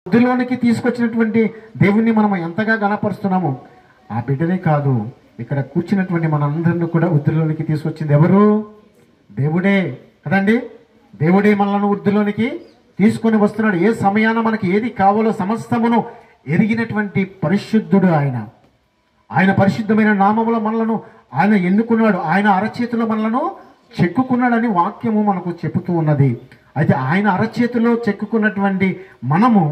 వృద్ధిలోనికి తీసుకొచ్చినటువంటి దేవుణ్ణి మనం ఎంతగా గణపరుస్తున్నామో ఆ బిడ్డనే కాదు, ఇక్కడ కూర్చున్నటువంటి మనందరినీ కూడా వృద్ధిలోనికి తీసుకొచ్చింది ఎవరు? దేవుడే కదండి. దేవుడే మనలను వృద్ధిలోనికి తీసుకొని వస్తున్నాడు. ఏ సమయాన మనకి ఏది కావాలో సమస్తమును ఎరిగినటువంటి పరిశుద్ధుడు ఆయన. ఆయన పరిశుద్ధమైన నామములో మనలను ఆయన ఎన్నుకున్నాడు. ఆయన అరచేతిలో మనలను చెక్కుకున్నాడని వాక్యము మనకు చెబుతూ ఉన్నది. అయితే ఆయన అరచేతిలో చెక్కుకున్నటువంటి మనము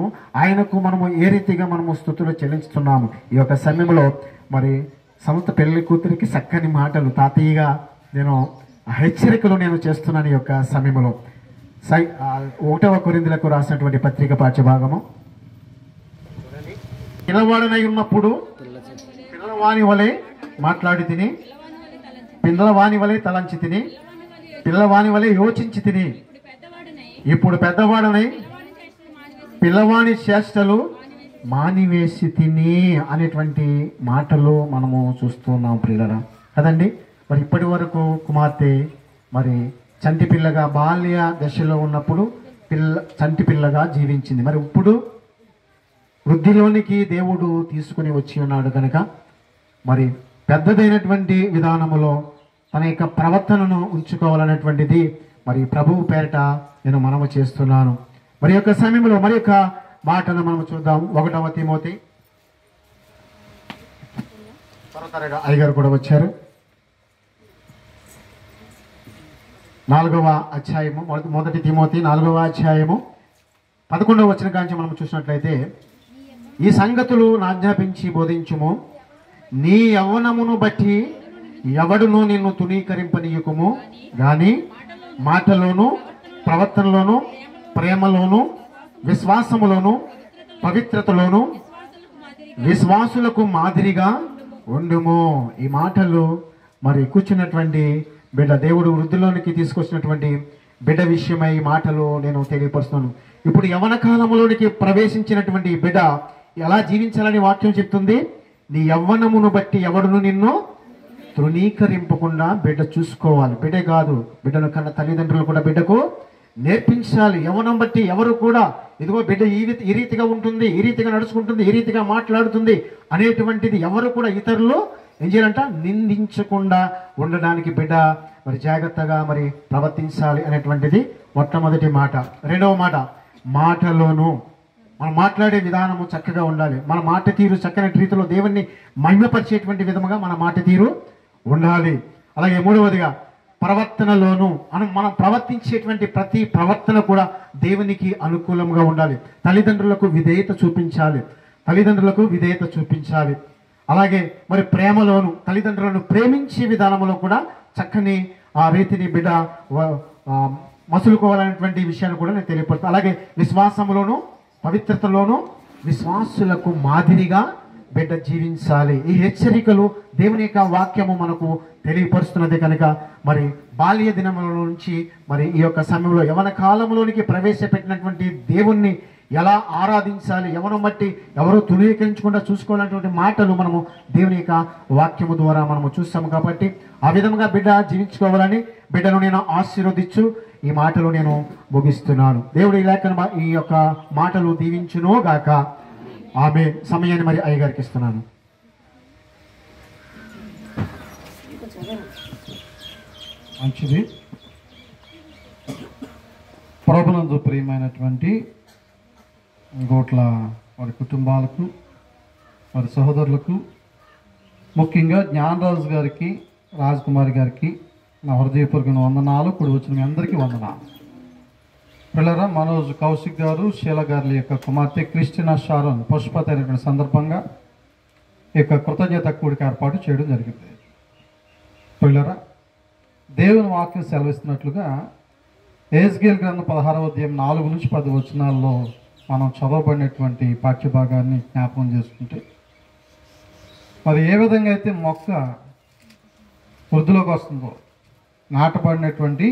మనము ఏ రీతిగా మనము స్తుతులు చెల్లించుతున్నాము. ఈ యొక్క సమయంలో మరి సమస్త పెళ్లి కూతురికి చక్కని మాటలు తాతయ్యగా నేను హెచ్చరికలు నేను చేస్తున్నాను. ఈ యొక్క సమయంలో 1వ కొరింథీయులకు రాసినటువంటి పత్రిక పాఠ్యభాగము, పిల్లవాడనై ఉన్నప్పుడు పిల్లవాని వలె మాట్లాడి తిని, పిల్లవాని వలె తలంచి తిని, పిల్లవాని వలె యోచించి తిని, ఇప్పుడు పెద్దవాడనై పిల్లవాని చేష్టలు మానివేసి తిని అనేటువంటి మాటలు మనము చూస్తున్నాం ప్రియులరా కదండి. మరి ఇప్పటి వరకు కుమార్తె మరి చంటి పిల్లగా బాల్య దశలో ఉన్నప్పుడు చంటి పిల్లగా జీవించింది. మరి ఇప్పుడు వృద్ధిలోనికి దేవుడు తీసుకుని వచ్చి ఉన్నాడు కనుక మరి పెద్దదైనటువంటి విధానములో తన యొక్క ప్రవర్తనను ఉంచుకోవాలనేటువంటిది మరి ప్రభువు పేరిట నేను మనము చేస్తున్నాను. మరి యొక్క సమయంలో మరి యొక్క మాటను మనం చూద్దాం. 1వ తిమోతి, త్వరగా అయ్యగారు కూడా వచ్చారు. 4వ అధ్యాయము, 1 తిమోతి 4వ అధ్యాయము 11వ వచనం కాంచి మనం చూసినట్లయితే, ఈ సంగతులు ఆజ్ఞాపించి బోధించుము, నీ యవ్వనమును బట్టి ఎవడును నిన్ను తునీకరింపనీయకుము గాని మాటలోను ప్రవర్తనలోను ప్రేమలోను విశ్వాసములోను పవిత్రతలోను విశ్వాసులకు మాదిరిగా ఉండుము. ఈ మాటలు మరి కూర్చున్నటువంటి బిడ్డ, దేవుడు వృద్ధిలోనికి తీసుకొచ్చినటువంటి బిడ్డ విషయమై ఈ మాటలు నేను తెలియపరుస్తున్నాను. ఇప్పుడు యవ్వన కాలంలోనికి ప్రవేశించినటువంటి బిడ్డ ఎలా జీవించాలని వాక్యం చెప్తుంది. నీ యవ్వనమును బట్టి ఎవడును నిన్ను తృణీకరింపకుండా బిడ్డ చూసుకోవాలి. బిడ్డే కాదు, బిడ్డను కన్న తల్లిదండ్రులు కూడా బిడ్డకు నేర్పించాలి. యవ్వనం బట్టి ఎవరు కూడా ఇదిగో బిడ్డ ఈ రీతిగా ఉంటుంది, ఈ రీతిగా నడుచుకుంటుంది, ఈ రీతిగా మాట్లాడుతుంది అనేటువంటిది ఎవరు కూడా ఇతరులు ఏం చేయాలంట నిందించకుండా ఉండడానికి బిడ్డ మరి జాగ్రత్తగా మరి ప్రవర్తించాలి అనేటువంటిది మొట్టమొదటి మాట. 2వ మాట, మాటలోను మనం మాట్లాడే విధానము చక్కగా ఉండాలి. మన మాట తీరు చక్కని రీతిలో దేవుణ్ణి మహిమపరిచేటువంటి విధముగా మన మాట తీరు ఉండాలి. అలాగే 3వదిగా ప్రవర్తనలోను మనం ప్రవర్తించేటువంటి ప్రతి ప్రవర్తన కూడా దేవునికి అనుకూలంగా ఉండాలి. తల్లిదండ్రులకు విధేయత చూపించాలి. అలాగే మరి ప్రేమలోను తల్లిదండ్రులను ప్రేమించే విధానంలో కూడా చక్కని ఆ రీతిని బిడ్డ మసులుకోవాలనేటువంటి విషయాన్ని కూడా నేను తెలియపరుస్తాను. అలాగే విశ్వాసంలోను పవిత్రతలోను విశ్వాసులకు మాదిరిగా బిడ్డ జీవించాలి. ఈ హెచ్చరికలు దేవుని యొక్క వాక్యము మనకు తెలియపరుస్తున్నది కనుక మరి బాల్య దినముల నుంచి మరి ఈ యొక్క సమయంలో యవన కాలంలోనికి ప్రవేశపెట్టినటువంటి దేవుణ్ణి ఎలా ఆరాధించాలి, యవనం బట్టి ఎవరు తునీకరించకుండా చూసుకోవాలనేటువంటి మాటలు మనము దేవుని యొక్క వాక్యము ద్వారా మనము చూస్తాము. కాబట్టి ఆ విధంగా బిడ్డ జీవించుకోవాలని బిడ్డను నేను ఆశీర్వదించు ఈ మాటలు నేను ముగిస్తున్నాను. దేవుడు ఈ యొక్క మాటలు దీవించునో గాక. ఆమె సమయాన్ని మరి అయ్యగారికి ఇస్తున్నాను. మంచిది. ప్రభునందు ప్రియమైనటువంటి గోట్ల వారి కుటుంబాలకు, వారి సహోదరులకు, ముఖ్యంగా జ్ఞానరాజు గారికి, రాజ్కుమారి గారికి నా హృదయపూర్వక వందనాలు. కూడి వచ్చిన మీ అందరికీ వందనాలు. పిల్లరా, మనోజ్ కౌశిక్ గారు, శీల గారి యొక్క కుమార్తె క్రిస్టినా షారోన్ పశుపతి అయినటువంటి సందర్భంగా ఈ యొక్క కృతజ్ఞత కూడిక ఏర్పాటు చేయడం జరిగింది. పిల్లరా, దేవుని వాక్యం సెలవిస్తున్నట్లుగా ఎహెజ్కేలు గ్రంథం 16వ అధ్యాయం 4 నుంచి 10 వచనాల్లో మనం చదవబడినటువంటి పాఠ్యభాగాన్ని జ్ఞాపకం చేసుకుంటే, మరి ఏ విధంగా అయితే మొక్క వృద్ధిలోకి వస్తుందో, నాటబడినటువంటి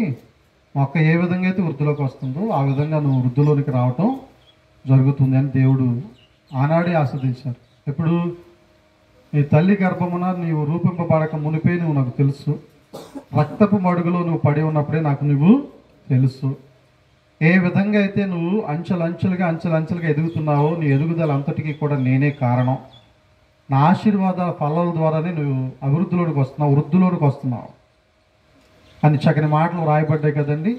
మొక్క ఏ విధంగా అయితే వృద్ధిలోకి వస్తుందో ఆ విధంగా నువ్వు వృద్ధిలోనికి రావటం జరుగుతుంది అని దేవుడు ఆనాడే ఆస్వాదించారు. ఇప్పుడు నీ తల్లి గర్భమున నీవు రూపింపబడక మునిపే నువ్వు నాకు తెలుసు, రక్తపు మడుగులో నువ్వు పడి ఉన్నప్పుడే నాకు నువ్వు తెలుసు. ఏ విధంగా అయితే నువ్వు అంచెలంచెలుగా ఎదుగుతున్నావో నీ ఎదుగుదల అంతటికీ కూడా నేనే కారణం. నా ఆశీర్వాదాల ఫలాల ద్వారానే నువ్వు అభివృద్ధిలోనికి వస్తున్నావు, వృద్ధిలోనికి వస్తున్నావు అని చక్కని మాటలు రాయబడ్డాయి కదండి.